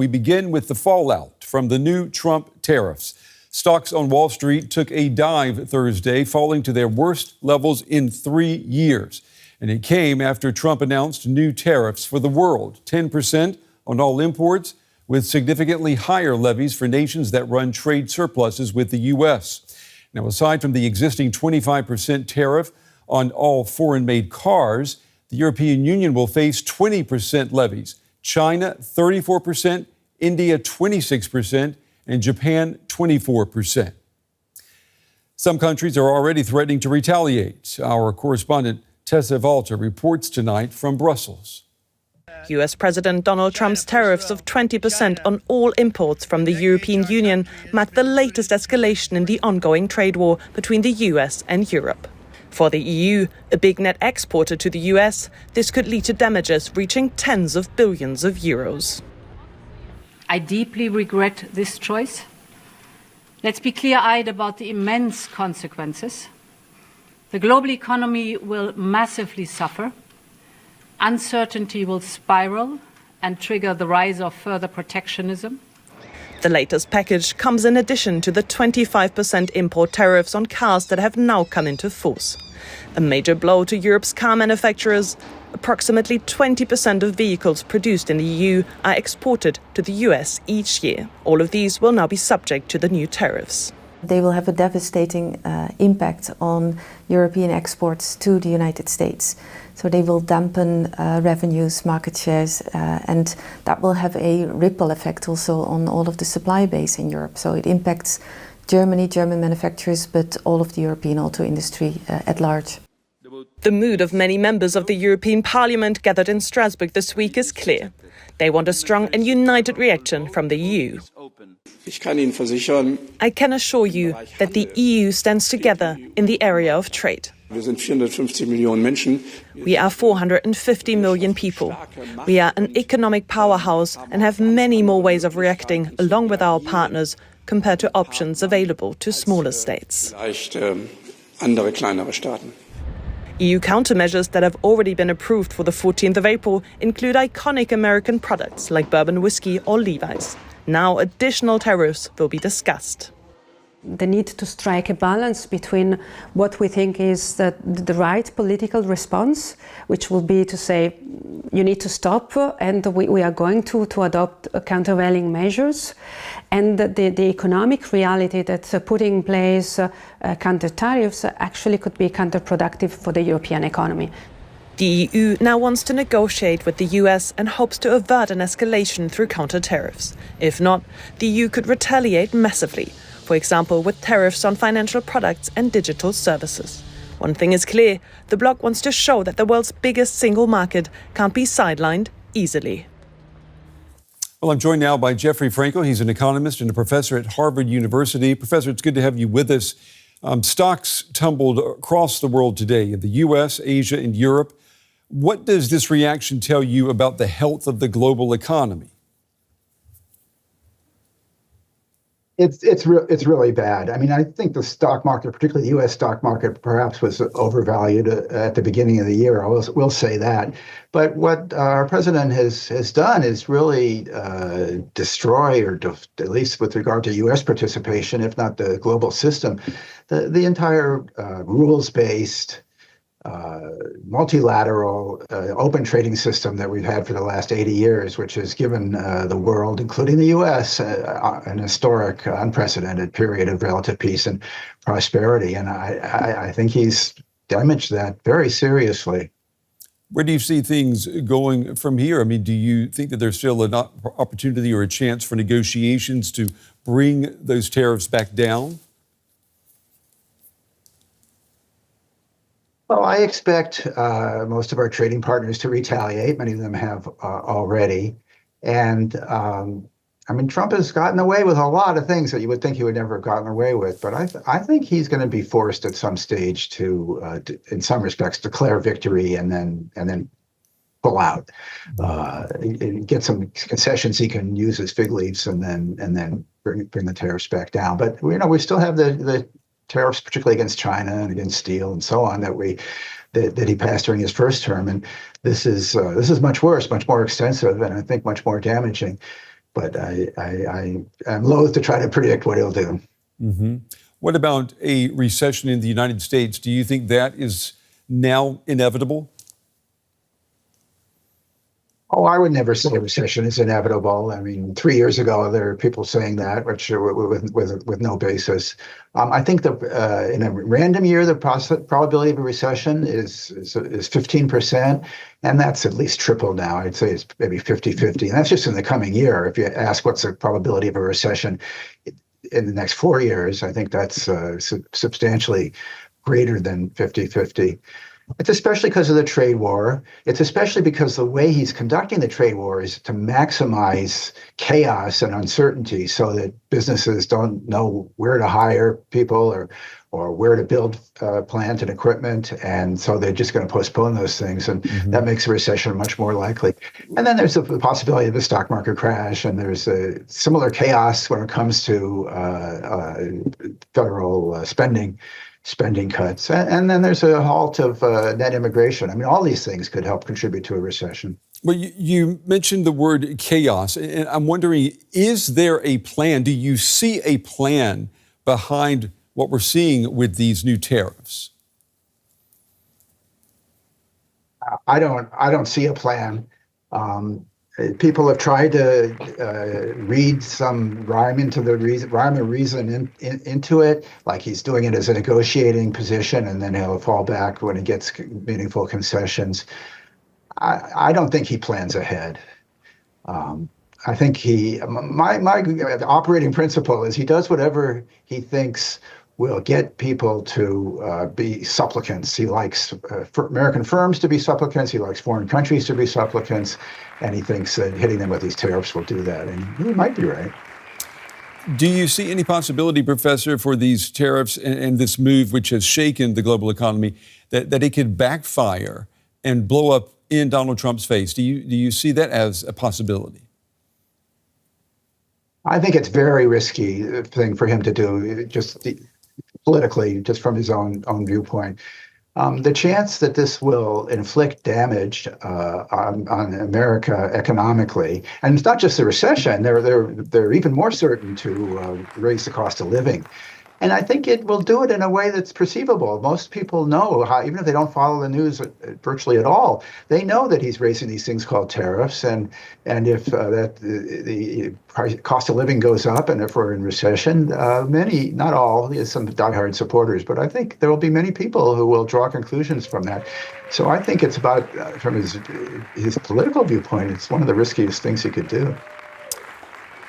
we begin with the fallout from the new Trump tariffs. Stocks on Wall Street took a dive Thursday, falling to their worst levels in 3 years. And it came after Trump announced new tariffs for the world, 10% on all imports, with significantly higher levies for nations that run trade surpluses with the U.S. Now, aside from the existing 25% tariff on all foreign-made cars, the European Union will face 20% levies, China 34%, India 26%, and Japan 24%. Some countries are already threatening to retaliate. Our correspondent Tessa Valter reports tonight from Brussels. U.S. President Donald Trump's tariffs of 20% on all imports from the European Union mark the latest escalation in the ongoing trade war between the U.S. and Europe. For the EU, a big net exporter to the U.S., this could lead to damages reaching tens of billions of euros. I deeply regret this choice. Let's be clear-eyed about the immense consequences. The global economy will massively suffer. Uncertainty will spiral and trigger the rise of further protectionism. The latest package comes in addition to the 25% import tariffs on cars that have now come into force. A major blow to Europe's car manufacturers. Approximately 20% of vehicles produced in the EU are exported to the US each year. All of these will now be subject to the new tariffs. They will have a devastating impact on European exports to the United States. So they will dampen revenues, market shares, and that will have a ripple effect also on all of the supply base in Europe. So it impacts Germany, German manufacturers, but all of the European auto industry at large. The mood of many members of the European Parliament gathered in Strasbourg this week is clear. They want a strong and united reaction from the EU. I can assure you that the EU stands together in the area of trade. We are 450 million people. We are an economic powerhouse and have many more ways of reacting along with our partners compared to options available to smaller states. EU countermeasures that have already been approved for the 14th of April include iconic American products like bourbon whiskey or Levi's. Now additional tariffs will be discussed. The need to strike a balance between what we think is the right political response, which will be to say you need to stop and we are going to adopt countervailing measures, and the economic reality that putting in place counter tariffs actually could be counterproductive for the European economy. The EU now wants to negotiate with the US and hopes to avert an escalation through counter tariffs. If not, the EU could retaliate massively. For example, with tariffs on financial products and digital services. One thing is clear, the bloc wants to show that the world's biggest single market can't be sidelined easily. Well, I'm joined now by Jeffrey Frankel. He's an economist and a professor at Harvard University. Professor, it's good to have you with us. Stocks tumbled across the world today in the U.S., Asia, and Europe. What does this reaction tell you about the health of the global economy? It's really bad. I mean, I think the stock market, particularly the U.S. stock market, perhaps was overvalued at the beginning of the year. We'll say that. But what our president has done is really destroy, or at least with regard to U.S. participation, if not the global system, the entire rules-based, multilateral, open trading system that we've had for the last 80 years, which has given the world, including the U.S., an historic, unprecedented period of relative peace and prosperity. And I think he's damaged that very seriously. Where do you see things going from here? I mean, do you think that there's still an opportunity or a chance for negotiations to bring those tariffs back down? Well, I expect most of our trading partners to retaliate. Many of them have already. And I mean, Trump has gotten away with a lot of things that you would think he would never have gotten away with. But I think he's going to be forced at some stage to in some respects, declare victory and then pull out, get some concessions he can use as fig leaves, and then bring the tariffs back down. But we still have the tariffs, particularly against China and against steel and so on, that he passed during his first term. And this is much worse, much more extensive, and I think much more damaging. but I am loath to try to predict what he'll do. Mm-hmm. What about a recession in the United States? Do you think that is now inevitable? Oh, I would never say a recession is inevitable. I mean, 3 years ago, there were people saying that, which with no basis. I think that in a random year, the probability of a recession is 15%, and that's at least triple now. I'd say it's maybe 50-50, and that's just in the coming year. If you ask what's the probability of a recession in the next 4 years, I think that's substantially greater than 50-50. It's especially because of the trade war. It's especially because the way he's conducting the trade war is to maximize chaos and uncertainty so that businesses don't know where to hire people or where to build plant and equipment. And so they're just going to postpone those things. And that makes a recession much more likely. And then there's the possibility of a stock market crash. And there's a similar chaos when it comes to federal spending cuts. And then there's a halt of net immigration. I mean, all these things could help contribute to a recession. Well, you mentioned the word chaos, and I'm wondering, is there a plan? Do you see a plan behind what we're seeing with these new tariffs? I don't see a plan. People have tried to read some rhyme or reason into it, like he's doing it as a negotiating position, and then he'll fall back when he gets meaningful concessions. I don't think he plans ahead. I think my operating principle is he does whatever he thinks will get people to be supplicants. He likes American firms to be supplicants. He likes foreign countries to be supplicants. And he thinks that hitting them with these tariffs will do that. And he might be right. Do you see any possibility, Professor, for these tariffs and this move, which has shaken the global economy, that it could backfire and blow up in Donald Trump's face? Do you see that as a possibility? I think it's very risky thing for him to do, just politically, just from his own viewpoint. The chance that this will inflict damage on America economically, and it's not just the recession, they're even more certain to raise the cost of living. And I think it will do it in a way that's perceivable. Most people know how, even if they don't follow the news virtually at all, they know that he's raising these things called tariffs. And if the cost of living goes up, and if we're in recession, many, not all, he has some diehard supporters, but I think there will be many people who will draw conclusions from that. So I think it's about, from his political viewpoint, it's one of the riskiest things he could do.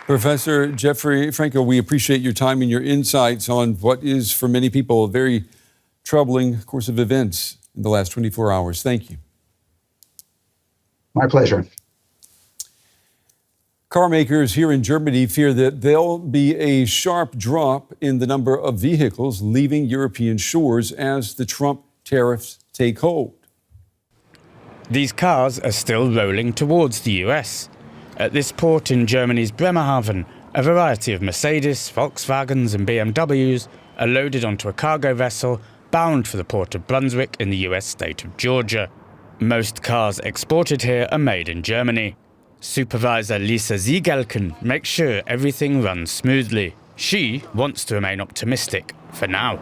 Professor Jeffrey Franco, we appreciate your time and your insights on what is, for many people, a very troubling course of events in the last 24 hours. Thank you. My pleasure. Car makers here in Germany fear that there'll be a sharp drop in the number of vehicles leaving European shores as the Trump tariffs take hold. These cars are still rolling towards the US. At this port in Germany's Bremerhaven, a variety of Mercedes, Volkswagens and BMWs are loaded onto a cargo vessel bound for the port of Brunswick in the US state of Georgia. Most cars exported here are made in Germany. Supervisor Lisa Siegelken makes sure everything runs smoothly. She wants to remain optimistic for now.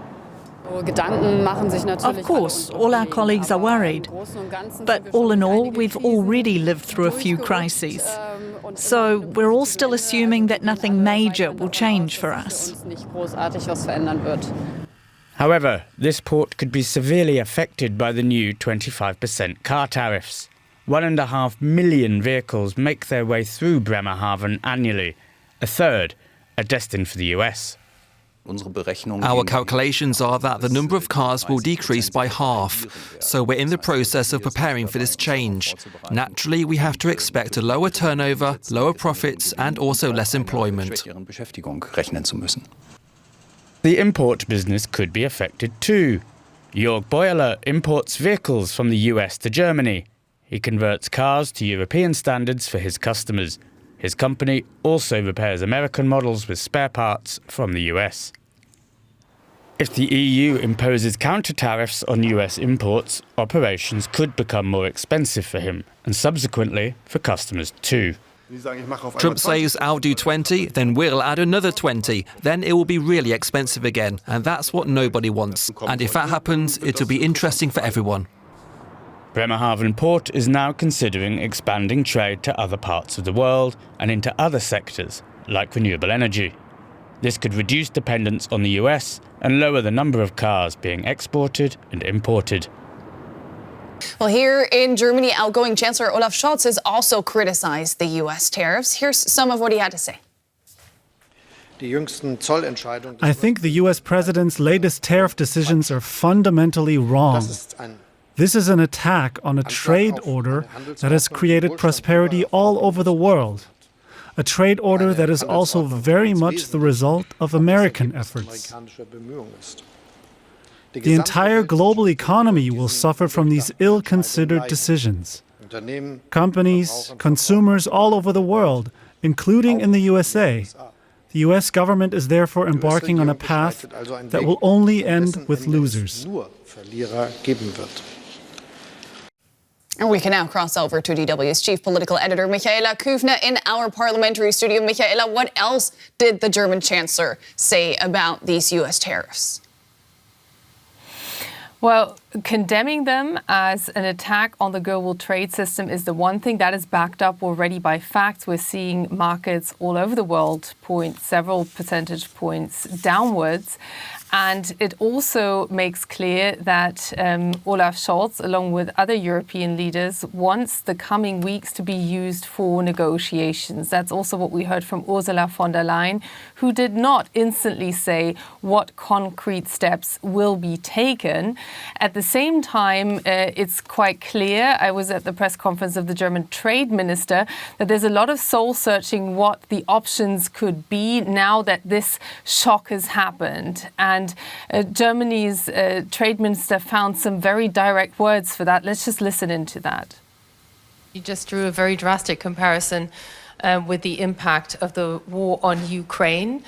Of course, all our colleagues are worried. But all in all, we've already lived through a few crises. So we're all still assuming that nothing major will change for us. However, this port could be severely affected by the new 25% car tariffs. 1.5 million vehicles make their way through Bremerhaven annually. A third are destined for the US. Our calculations are that the number of cars will decrease by half, so we're in the process of preparing for this change. Naturally, we have to expect a lower turnover, lower profits, and also less employment. The import business could be affected too. Jörg Beuerler imports vehicles from the US to Germany. He converts cars to European standards for his customers. His company also repairs American models with spare parts from the US. If the EU imposes counter-tariffs on US imports, operations could become more expensive for him, and subsequently for customers too. Trump says I'll do 20, then we'll add another 20. Then it will be really expensive again. And that's what nobody wants. And if that happens, it'll be interesting for everyone. Bremerhaven Port is now considering expanding trade to other parts of the world and into other sectors, like renewable energy. This could reduce dependence on the US and lower the number of cars being exported and imported. Well, here in Germany, outgoing Chancellor Olaf Scholz has also criticized the US tariffs. Here's some of what he had to say. I think the US president's latest tariff decisions are fundamentally wrong. This is an attack on a trade order that has created prosperity all over the world. A trade order that is also very much the result of American efforts. The entire global economy will suffer from these ill-considered decisions. Companies, consumers all over the world, including in the USA. The US government is therefore embarking on a path that will only end with losers. And we can now cross over to DW's chief political editor, Michaela Kufner, in our parliamentary studio. Michaela, what else did the German chancellor say about these US tariffs? Well, condemning them as an attack on the global trade system is the one thing that is backed up already by facts. We're seeing markets all over the world point several percentage points downwards. And it also makes clear that Olaf Scholz, along with other European leaders, wants the coming weeks to be used for negotiations. That's also what we heard from Ursula von der Leyen, who did not instantly say what concrete steps will be taken. At the same time, it's quite clear, I was at the press conference of the German trade minister, that there's a lot of soul-searching what the options could be now that this shock has happened. And Germany's trade minister found some very direct words for that. Let's just listen into that. You just drew a very drastic comparison with the impact of the war on Ukraine.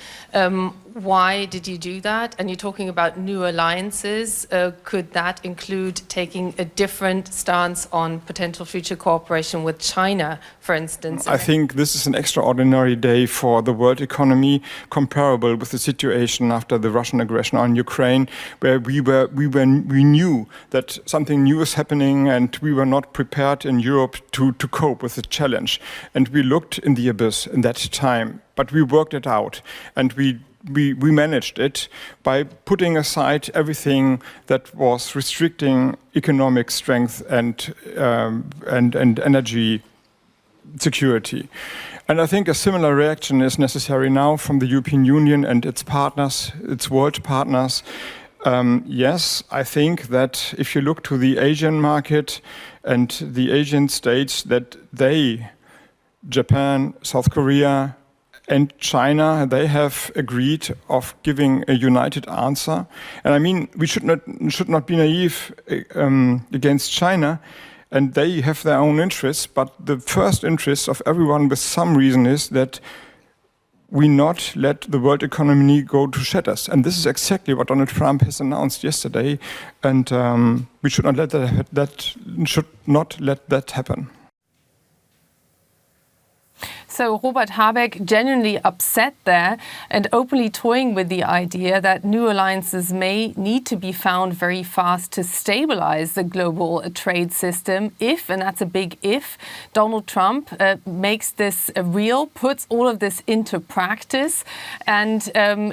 Why did you do that? And you're talking about new alliances. Could that include taking a different stance on potential future cooperation with China, for instance? I think this is an extraordinary day for the world economy, comparable with the situation after the Russian aggression on Ukraine, where we knew that something new is happening and we were not prepared in Europe to cope with the challenge. And we looked in the abyss in that time, but we worked it out, and we managed it by putting aside everything that was restricting economic strength and energy security. And I think a similar reaction is necessary now from the European Union and its partners, its world partners. Yes, I think that if you look to the Asian market and the Asian states, that they, Japan, South Korea, and China, they have agreed of giving a united answer. And I mean, we should not be naive against China, and they have their own interests. But the first interest of everyone, with some reason, is that we not let the world economy go to shatters. And this is exactly what Donald Trump has announced yesterday. And we should not let that happen. So Robert Habeck genuinely upset there and openly toying with the idea that new alliances may need to be found very fast to stabilize the global trade system if, and that's a big if, Donald Trump makes this real, puts all of this into practice, and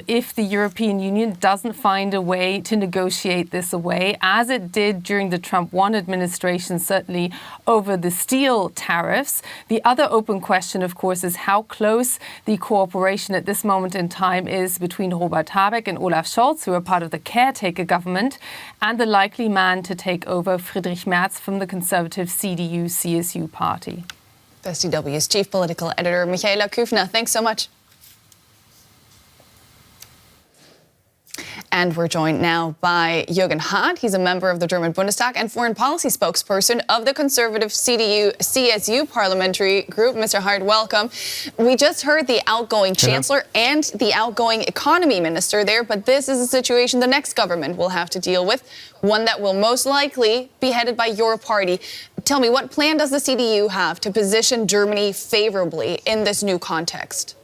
if the European Union doesn't find a way to negotiate this away, as it did during the Trump 1 administration, certainly over the steel tariffs. The other open question, of course, is how close the cooperation at this moment in time is between Robert Habeck and Olaf Scholz, who are part of the caretaker government, and the likely man to take over, Friedrich Merz, from the conservative CDU-CSU party. That's DW's chief political editor, Michaela Kufner. Thanks so much. And we're joined now by Jürgen Hart. He's a member of the German Bundestag and foreign policy spokesperson of the conservative CDU-CSU parliamentary group. Mr. Hart, welcome. We just heard the outgoing chancellor and the outgoing economy minister there, but this is a situation the next government will have to deal with, one that will most likely be headed by your party. Tell me, what plan does the CDU have to position Germany favorably in this new context?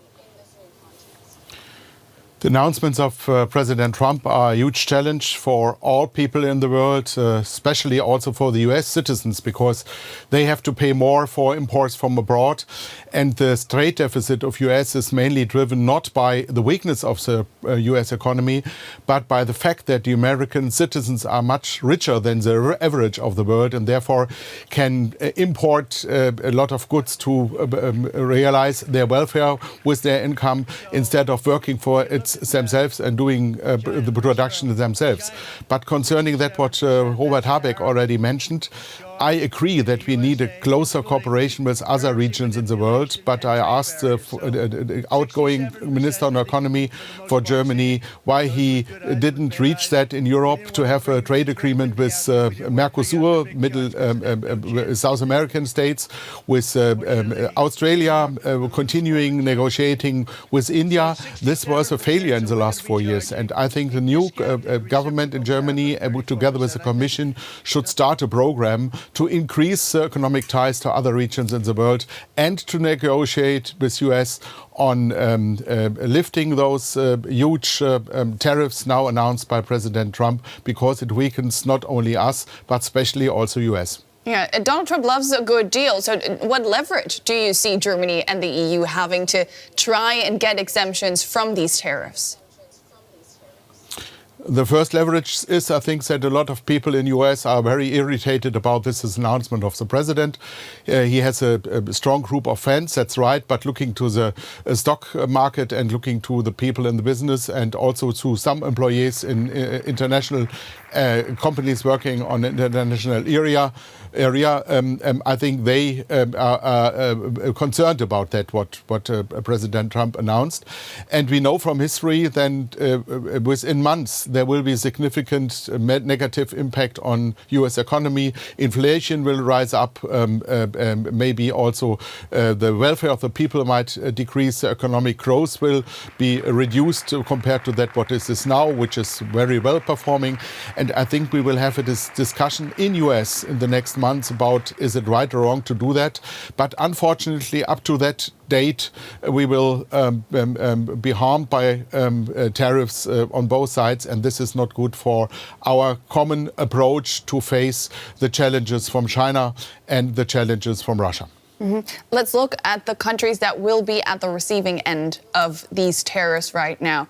The announcements of President Trump are a huge challenge for all people in the world, especially also for the US citizens, because they have to pay more for imports from abroad. And the trade deficit of US is mainly driven not by the weakness of the US economy, but by the fact that the American citizens are much richer than the average of the world and therefore can import a lot of goods to realize their welfare with their income instead of working for it themselves and doing the production themselves. But concerning that, what Robert Habeck already mentioned, I agree that we need a closer cooperation with other regions in the world, but I asked the outgoing Minister on Economy for Germany why he didn't reach that in Europe to have a trade agreement with Mercosur, South American states, with Australia, continuing negotiating with India. This was a failure in the last 4 years, and I think the new government in Germany, together with the Commission, should start a program to increase economic ties to other regions in the world and to negotiate with US on lifting those huge tariffs now announced by President Trump, because it weakens not only us, but especially also US. Yeah, Donald Trump loves a good deal. So what leverage do you see Germany and the EU having to try and get exemptions from these tariffs? The first leverage is, I think, that a lot of people in the US are very irritated about this announcement of the president. He has a strong group of fans, that's right, but looking to the stock market and looking to the people in the business and also to some employees in international companies working on international area, I think they are concerned about that, what President Trump announced. And we know from history that within months there will be significant negative impact on US economy. Inflation will rise up, maybe also the welfare of the people might decrease, economic growth will be reduced compared to that what is now, which is very well performing. And I think we will have a discussion in US in the next months about is it right or wrong to do that. But unfortunately, up to that date, we will be harmed by tariffs on both sides, and this is not good for our common approach to face the challenges from China and the challenges from Russia. Mm-hmm. Let's look at the countries that will be at the receiving end of these tariffs right now.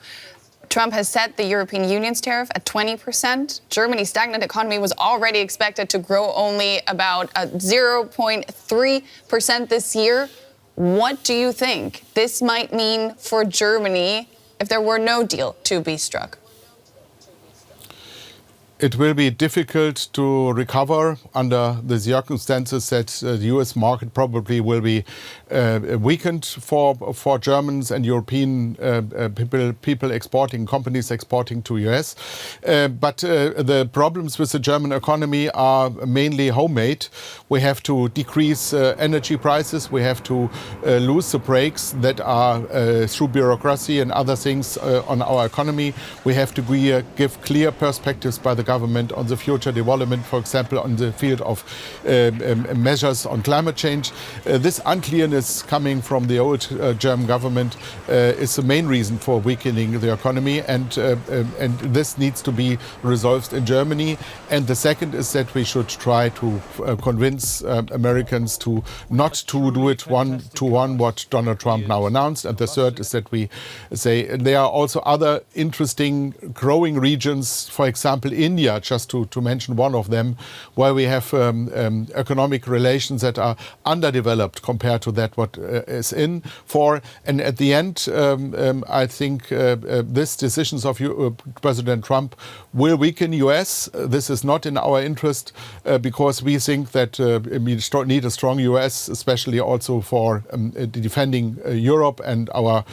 Trump has set the European Union's tariff at 20%. Germany's stagnant economy was already expected to grow only about 0.3% this year. What do you think this might mean for Germany if there were no deal to be struck? It will be difficult to recover under the circumstances that the US market probably will be weakened for Germans and European people exporting, companies exporting to US. But the problems with the German economy are mainly homemade. We have to decrease energy prices. We have to lose the brakes that are through bureaucracy and other things on our economy. We have to give clear perspectives by the government on the future development, for example, on the field of measures on climate change. This unclearness coming from the old German government is the main reason for weakening the economy, and this needs to be resolved in Germany. And the second is that we should try to convince Americans to not to do it one-to-one what Donald Trump now announced. And the third is that we say there are also other interesting growing regions, for example, in India, just to mention one of them, where we have economic relations that are underdeveloped compared to that what is in for. And at the end, I think these decisions of President Trump will weaken US. This is not in our interest because we think that we need a strong US, especially also for defending Europe and our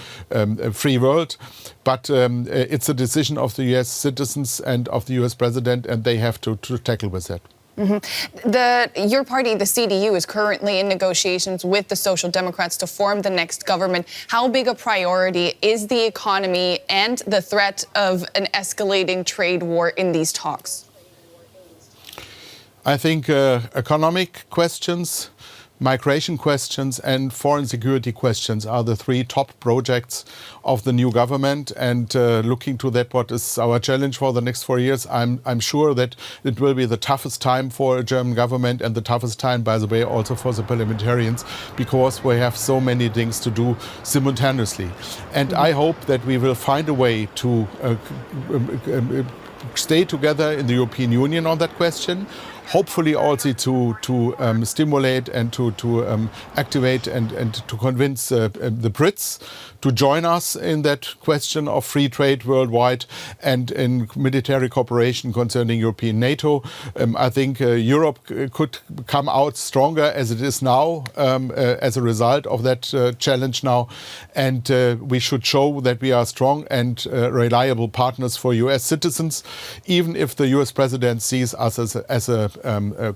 free world. But it's a decision of the US citizens and of the US president, and they have to tackle with that. Mm-hmm. Your party, the CDU, is currently in negotiations with the Social Democrats to form the next government. How big a priority is the economy and the threat of an escalating trade war in these talks? I think economic questions, migration questions and foreign security questions are the three top projects of the new government. And looking to that, what is our challenge for the next 4 years, I'm sure that it will be the toughest time for a German government and the toughest time, by the way, also for the parliamentarians, because we have so many things to do simultaneously. And I hope that we will find a way to stay together in the European Union on that question. Hopefully also to stimulate and to activate and to convince the Brits to join us in that question of free trade worldwide and in military cooperation concerning European NATO. I think Europe could come out stronger as it is now as a result of that challenge now. And we should show that we are strong and reliable partners for US citizens. Even if the US president sees us as a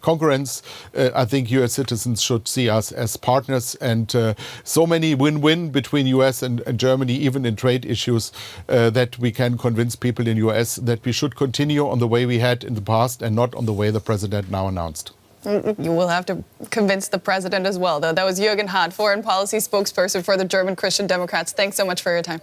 concurrence, I think US citizens should see us as partners, and so many win-win between US and Germany, even in trade issues, that we can convince people in US that we should continue on the way we had in the past and not on the way the president now announced. You will have to convince the president as well, though. That was Jürgen Hart, foreign policy spokesperson for the German Christian Democrats. Thanks so much for your time.